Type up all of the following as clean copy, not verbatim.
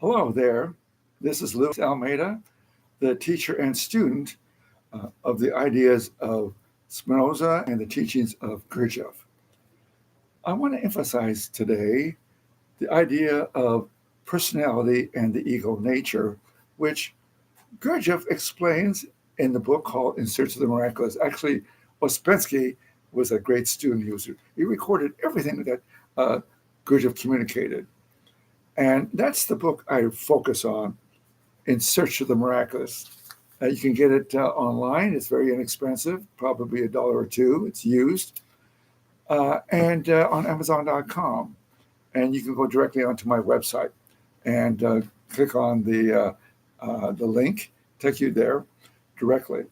Hello there. This is Luis Almeida, the teacher and student of the ideas of Spinoza and the teachings of Gurdjieff. I want to emphasize today the idea of personality and the ego nature, which Gurdjieff explains in the book called In Search of the Miraculous. Actually, Ouspensky was a great student. He recorded everything that Gurdjieff communicated. And that's the book I focus on, In Search of the Miraculous. You can get it online. It's very inexpensive, probably $1 or $2. It's used. And on Amazon.com. And you can go directly onto my website and click on the link, take you there directly.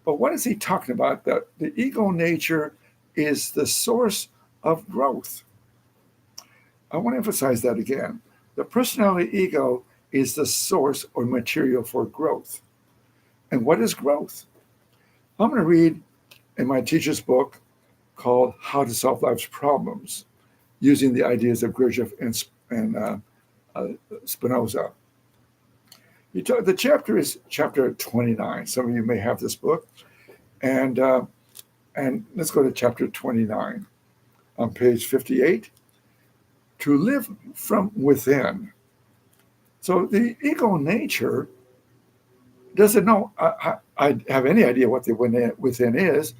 But what is he talking about? That the ego nature is the source of growth. I want to emphasize that again. The personality ego is the source or material for growth. And what is growth? I'm going to read in my teacher's book called How to Solve Life's Problems, using the ideas of Gurdjieff and Spinoza. The chapter is chapter 29. Some of you may have this book. And let's go to chapter 29 on page 58. To live from within. So the ego nature doesn't know, I have any idea what the within is.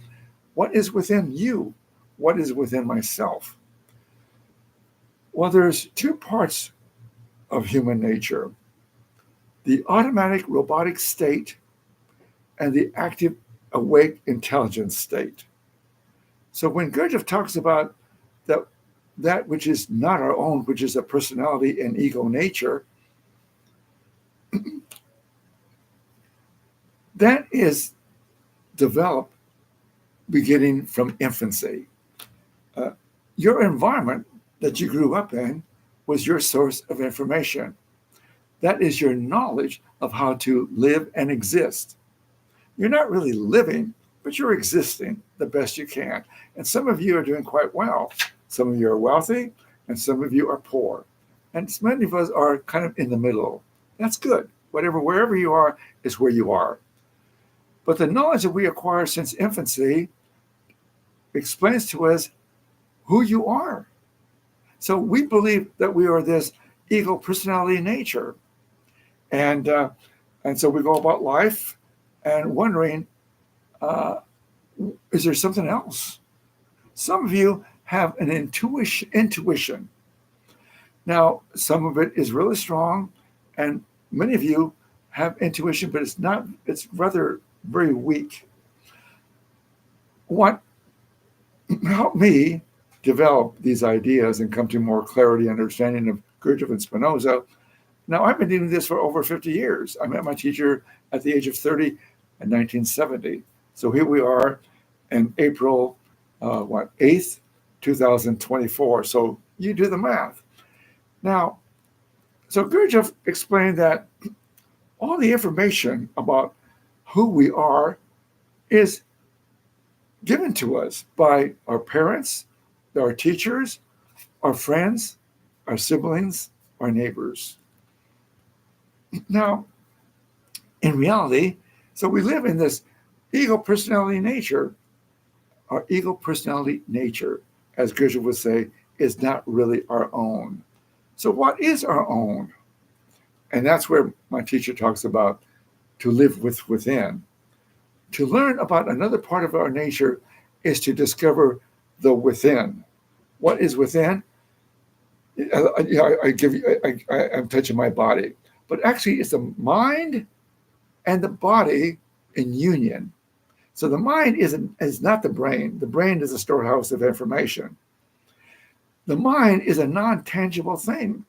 What is within you? What is within myself? Well, there's two parts of human nature. The automatic robotic state and the active awake intelligence state. So when Gurdjieff talks about that which is not our own, which is a personality and ego nature, that is developed beginning from infancy. Your environment that you grew up in was your source of information. That is your knowledge of how to live and exist. You're not really living, but you're existing the best you can. And some of you are doing quite well. Some of you are wealthy, and some of you are poor. And many of us are kind of in the middle. That's good. Wherever you are is where you are. But the knowledge that we acquire since infancy explains to us who you are. So we believe that we are this ego personality nature. And so we go about life and wondering, is there something else? Some of you have an intuition. Now, some of it is really strong, and many of you have intuition, but it's rather very weak. What helped me develop these ideas and come to more clarity and understanding of Gurdjieff and Spinoza. Now, I've been doing this for over 50 years. I met my teacher at the age of 30 in 1970. So here we are in April 8th, 2024. So you do the math. Now, so Gurdjieff explained that all the information about who we are is given to us by our parents, our teachers, our friends, our siblings, our neighbors. Now, in reality, so we live in this ego personality nature. Our ego personality nature, as Gurdjieff would say, is not really our own. So what is our own? And that's where my teacher talks about to live within. To learn about another part of our nature is to discover the within. What is within? I'm touching my body, but actually it's the mind and the body in union. So the mind is not the brain. The brain is a storehouse of information. The mind is a non-tangible thing.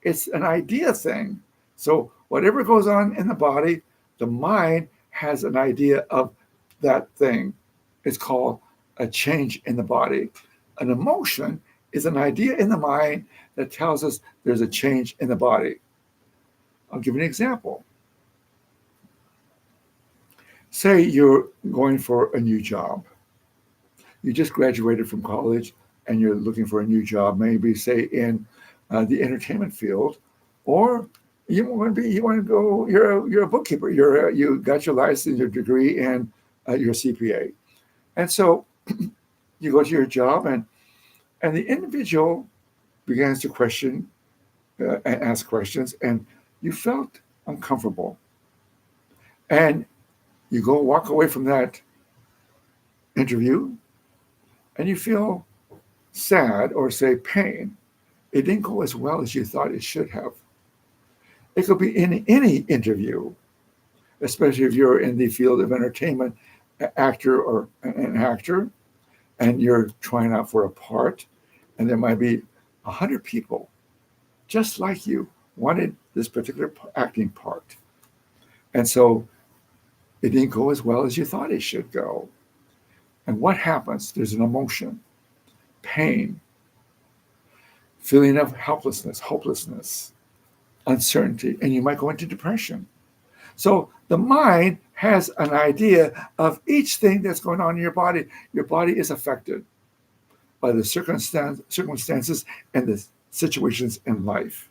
It's an idea thing. So whatever goes on in the body, the mind has an idea of that thing. It's called a change in the body. An emotion is an idea in the mind that tells us there's a change in the body. I'll give you an example. Say you're going for a new job. You just graduated from college and you're looking for a new job, maybe say in the entertainment field, or You want to go. You're a bookkeeper. You got your license, your degree, and your CPA, and so you go to your job, and the individual begins to question and ask questions, and you felt uncomfortable, and you go walk away from that interview, and you feel sad or say pain. It didn't go as well as you thought it should have. It could be in any interview, especially if you're in the field of entertainment, an actor, and you're trying out for a part, and there might be 100 people just like you wanted this particular acting part, and so it didn't go as well as you thought it should go. And what happens? There's an emotion, pain, feeling of helplessness, hopelessness, uncertainty, and you might go into depression. So the mind has an idea of each thing that's going on in your body. Your body is affected by the circumstances and the situations in life.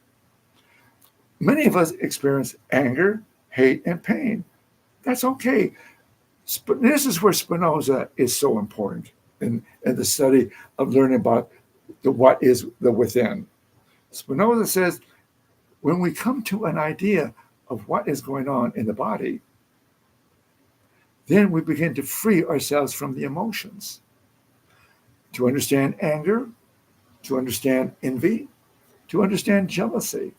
Many of us experience anger, hate, and pain. That's okay. This is where Spinoza is so important in the study of learning about what is the within. Spinoza says when we come to an idea of what is going on in the body, then we begin to free ourselves from the emotions. To understand anger, to understand envy, to understand jealousy,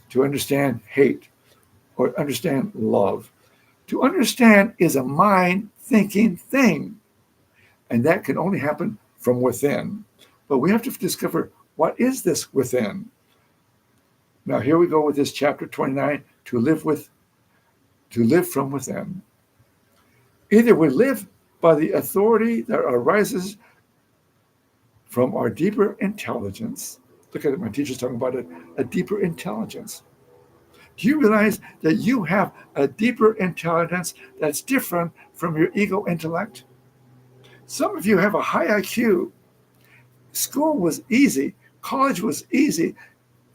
to understand hate, or understand love. To understand is a mind thinking thing, and that can only happen from within. But we have to discover what is this within. Now here we go with this chapter 29, to live from within. Either we live by the authority that arises from our deeper intelligence. Look at it, my teacher's talking about it, a deeper intelligence. Do you realize that you have a deeper intelligence that's different from your ego intellect? Some of you have a high IQ. School was easy. College was easy.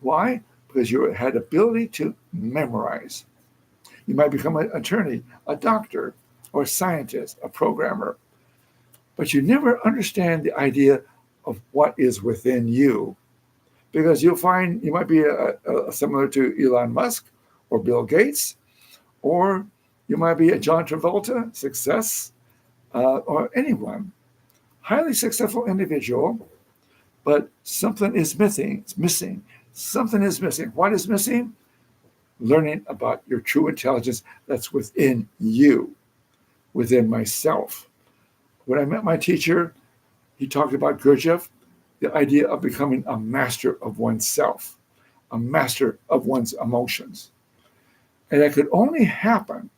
Why? Because you had ability to memorize. You might become an attorney, a doctor, or a scientist, a programmer. But you never understand the idea of what is within you. Because you'll find you might be similar to Elon Musk or Bill Gates, or you might be a John Travolta, success, or anyone. Highly successful individual, but something is missing. It's missing. Something is missing. What is missing? Learning about your true intelligence that's within you, within myself. When I met my teacher, he talked about Gurdjieff, the idea of becoming a master of oneself, a master of one's emotions. And that could only happen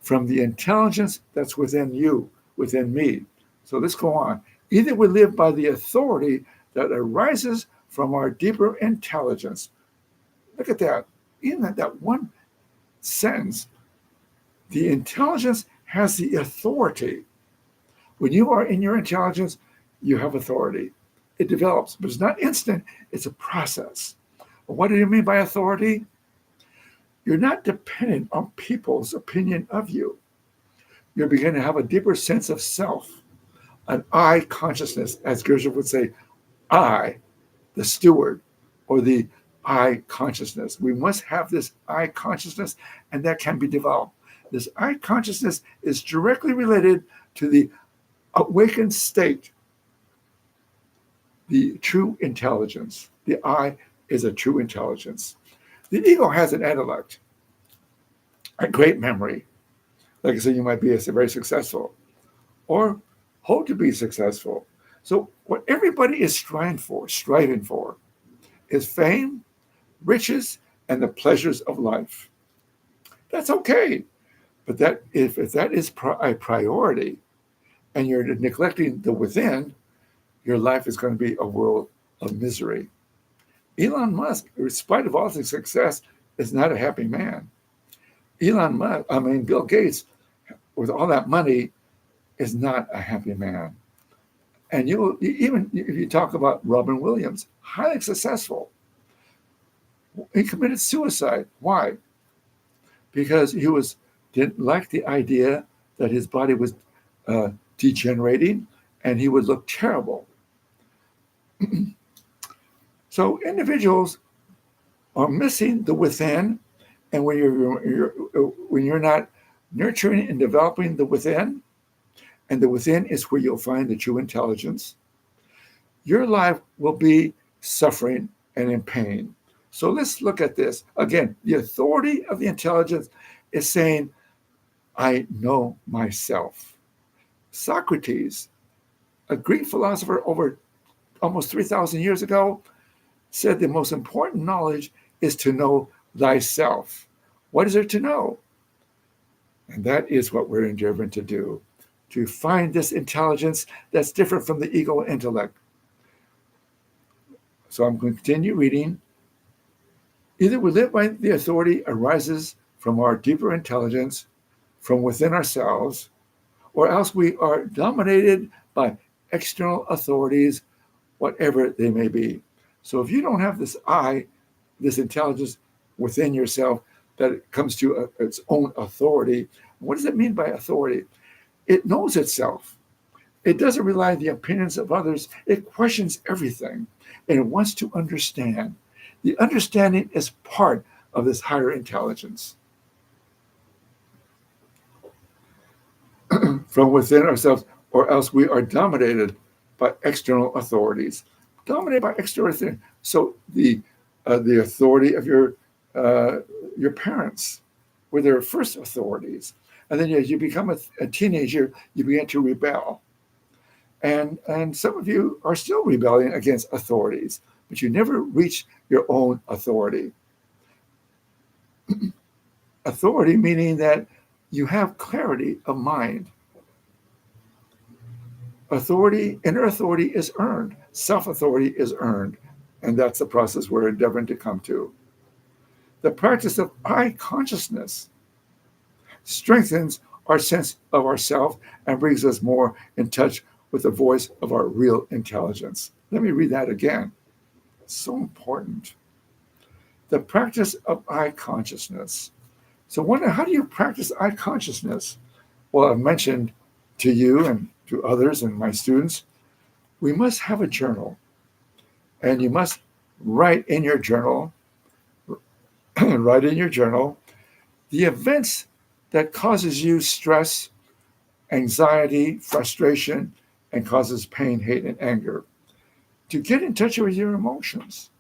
from the intelligence that's within you, within me. So let's go on. Either we live by the authority that arises from our deeper intelligence. Look at that. Even that one sentence, the intelligence has the authority. When you are in your intelligence, you have authority. It develops, but it's not instant, it's a process. What do you mean by authority? You're not dependent on people's opinion of you. You're beginning to have a deeper sense of self, an I consciousness, as Gurdjieff would say, I, the steward, or the I consciousness. We must have this I consciousness, and that can be developed. This I consciousness is directly related to the awakened state, the true intelligence. The I is a true intelligence. The ego has an intellect, a great memory. Like I said, you might be very successful or hope to be successful. So what everybody is striving for is fame, riches, and the pleasures of life. That's okay. But if that is a priority and you're neglecting the within, your life is going to be a world of misery. Elon Musk, in spite of all his success, is not a happy man. Bill Gates, with all that money, is not a happy man. And even if you talk about Robin Williams, highly successful. He committed suicide. Why? Because he didn't like the idea that his body was degenerating and he would look terrible. So individuals are missing the within, and when you're not nurturing and developing the within, and the within is where you'll find the true intelligence, your life will be suffering and in pain. So let's look at this. Again, the authority of the intelligence is saying, I know myself. Socrates, a Greek philosopher over almost 3,000 years ago, said the most important knowledge is to know thyself. What is there to know? And that is what we're endeavoring to do, to find this intelligence that's different from the ego intellect. So I'm going to continue reading. Either we live by the authority arises from our deeper intelligence, from within ourselves, or else we are dominated by external authorities, whatever they may be. So if you don't have this this intelligence within yourself, that it comes to its own authority. What does it mean by authority? It knows itself. It doesn't rely on the opinions of others. It questions everything, and it wants to understand. The understanding is part of this higher intelligence. From within ourselves, or else we are dominated by external authorities. Dominated by external authorities. So the authority of your parents were their first authorities. And then as you become a teenager, you begin to rebel. And some of you are still rebelling against authorities, but you never reach your own authority. Authority meaning that you have clarity of mind. Authority, inner authority is earned. Self-authority is earned. And that's the process we're endeavoring to come to. The practice of I consciousness strengthens our sense of ourself and brings us more in touch with the voice of our real intelligence. Let me read that again. It's so important. The practice of I consciousness. So how do you practice I consciousness? Well, I've mentioned to you and to others and my students, we must have a journal. And you must write in your journal, the events that causes you stress, anxiety, frustration, and causes pain, hate, and anger. To get in touch with your emotions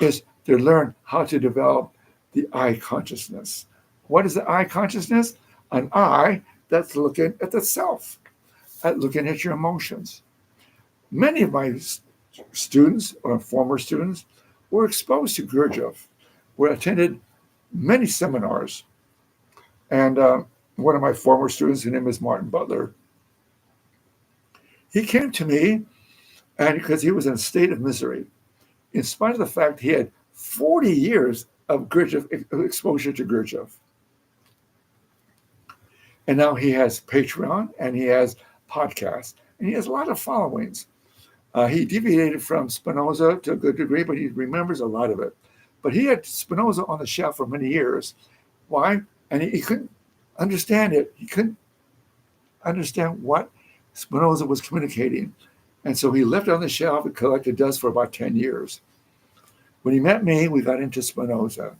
is to learn how to develop the I consciousness. What is the I consciousness? An I that's looking at the self, looking at your emotions. Many of my students or former students were exposed to Gurdjieff, attended many seminars. And one of my former students, his name is Martin Butler, he came to me and because he was in a state of misery, in spite of the fact he had 40 years of exposure to Gurdjieff. And now he has Patreon and he has podcasts and he has a lot of followings. He deviated from Spinoza to a good degree, but he remembers a lot of it. But he had Spinoza on the shelf for many years. Why? And he couldn't understand it. He couldn't understand what Spinoza was communicating. And so he left it on the shelf and collected dust for about 10 years. When he met me, we got into Spinoza.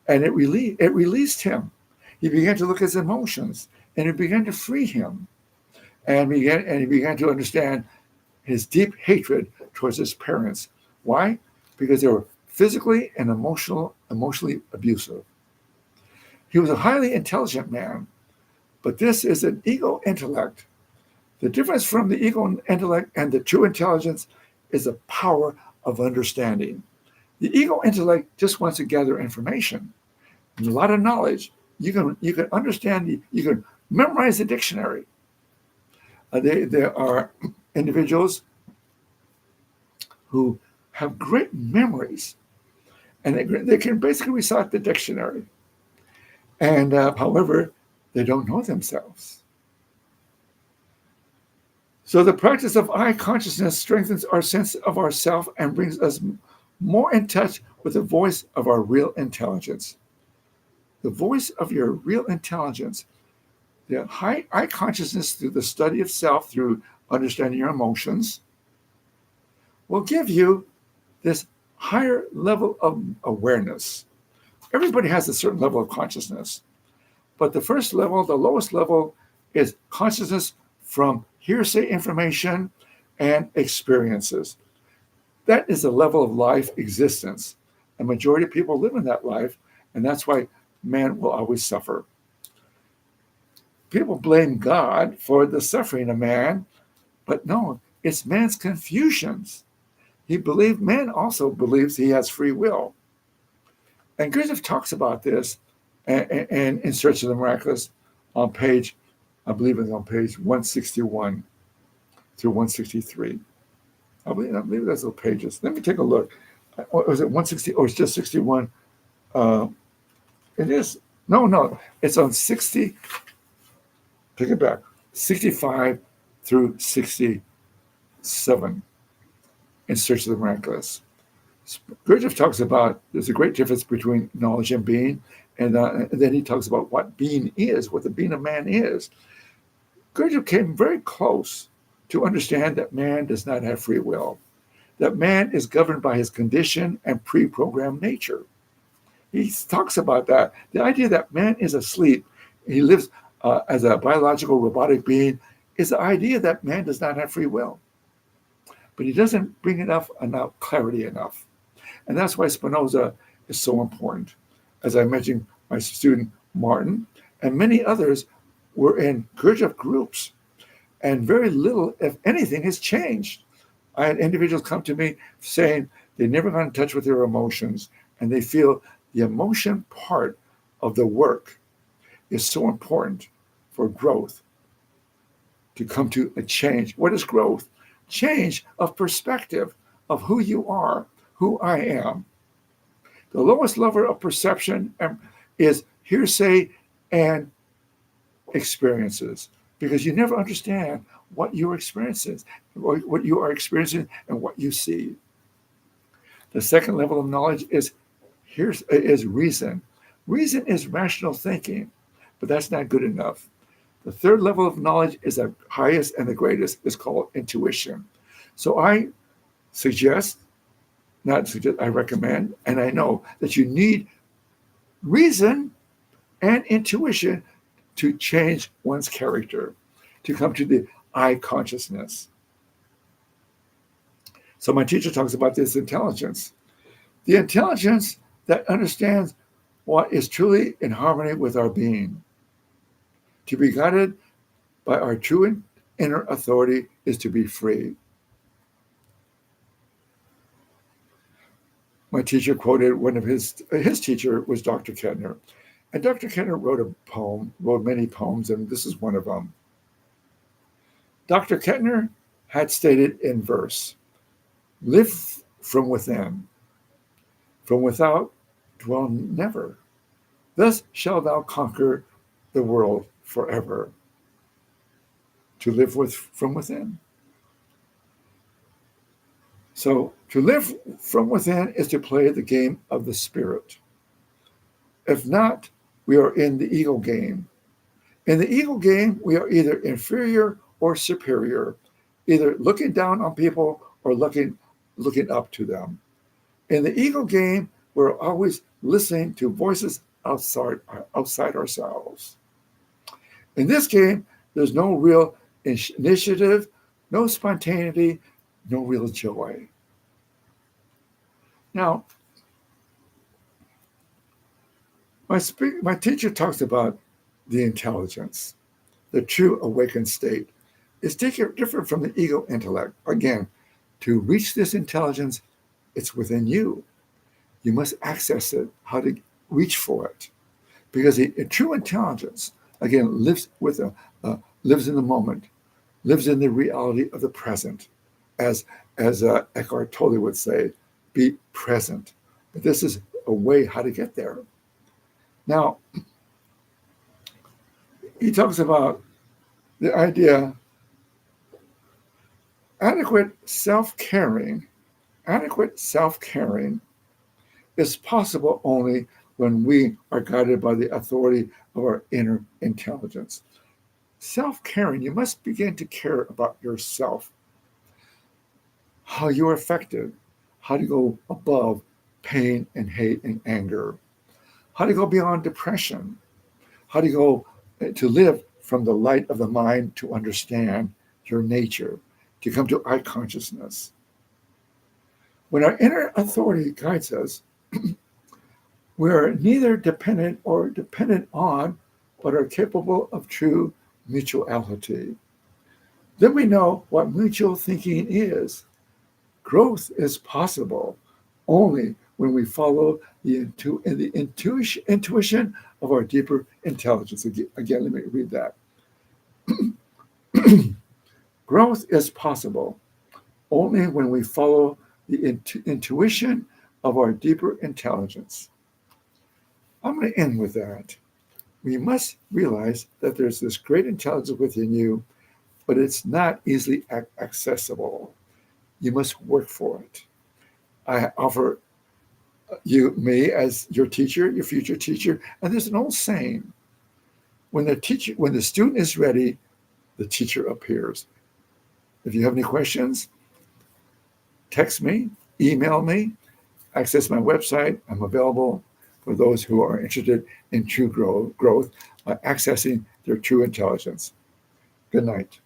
And it released him. He began to look at his emotions, and it began to free him. And he began to understand his deep hatred towards his parents. Why? Because they were physically and emotionally abusive. He was a highly intelligent man, but this is an ego intellect. The difference from the ego intellect and the true intelligence is the power of understanding. The ego intellect just wants to gather information and a lot of knowledge. You can understand, you can memorize the dictionary. There are individuals who have great memories, and they can basically recite the dictionary. And however, they don't know themselves. So the practice of I consciousness strengthens our sense of ourself and brings us more in touch with the voice of our real intelligence. The voice of your real intelligence, the high consciousness through the study of self, through understanding your emotions, will give you this higher level of awareness. Everybody has a certain level of consciousness, but the first level, the lowest level, is consciousness from hearsay information and experiences. That is a level of life existence. A majority of people live in that life, and that's why man will always suffer. People blame God for the suffering of man, but no, it's man's confusions. Man also believes he has free will. And Gurdjieff talks about this and in Search of the Miraculous on page, I believe it's on page 161 through 163. I believe that's the pages. Let me take a look. Was it 160? Oh, it's just 61. It is. No. It's on 60. Take it back. 65 through 67 in Search of the Miraculous. Gurdjieff talks about there's a great difference between knowledge and being, and then he talks about what being is, what the being of man is. Gurdjieff came very close to understand that man does not have free will, that man is governed by his condition and pre-programmed nature. He talks about that. The idea that man is asleep, he lives as a biological robotic being, is the idea that man does not have free will. But he doesn't bring enough clarity enough. And that's why Spinoza is so important. As I mentioned, my student Martin and many others were in Gurdjieff groups, and very little, if anything, has changed. I had individuals come to me saying they never got in touch with their emotions, and they feel the emotion part of the work is so important for growth, to come to a change. What is growth? Change of perspective of who you are, who I am. The lowest level of perception is hearsay and experiences, because you never understand what you're experiencing, what you are experiencing, and what you see. The second level of knowledge is reason. Reason is rational thinking, but that's not good enough. The third level of knowledge is the highest and the greatest, is called intuition. So I recommend, and I know that you need reason and intuition to change one's character, to come to the I consciousness. So my teacher talks about this intelligence. The intelligence that understands what is truly in harmony with our being. To be guided by our true inner authority is to be free. My teacher quoted one of his teacher was Dr. Kettner. And Dr. Kettner wrote many poems, and this is one of them. Dr. Kettner had stated in verse, "Live from within. From without dwell never. Thus shalt thou conquer the world forever." To live from within. So to live from within is to play the game of the spirit. If not, we are in the ego game. In the ego game, we are either inferior or superior, either looking down on people or looking up to them. In the ego game, we're always listening to voices outside ourselves. In this game, there's no real initiative, no spontaneity, no real joy. Now, my teacher talks about the intelligence, the true awakened state. It's different from the ego intellect. Again, to reach this intelligence, it's within you. You must access it, how to reach for it. Because the true intelligence, again, lives in the moment, lives in the reality of the present. As Eckhart Tolle would say, be present. But this is a way how to get there. Now, he talks about the idea adequate self-caring adequate self-caring is possible only when we are guided by the authority of our inner intelligence. Self-caring, you must begin to care about yourself, how you're affected, how to go above pain and hate and anger, how to go beyond depression, how to go to live from the light of the mind to understand your nature, to come to eye consciousness. When our inner authority guides us, we are neither dependent or dependent on, but are capable of true mutuality. Then we know what mutual thinking is. Growth is possible only when we follow the intuition of our deeper intelligence. Again, let me read that. Growth is possible only when we follow the intuition of our deeper intelligence. I'm going to end with that. We must realize that there's this great intelligence within you, but it's not easily accessible. You must work for it. I offer me as your teacher, your future teacher, and there's an old saying: when the student is ready, the teacher appears. If you have any questions, text me, email me, access my website. I'm available for those who are interested in true growth by accessing their true intelligence. Good night.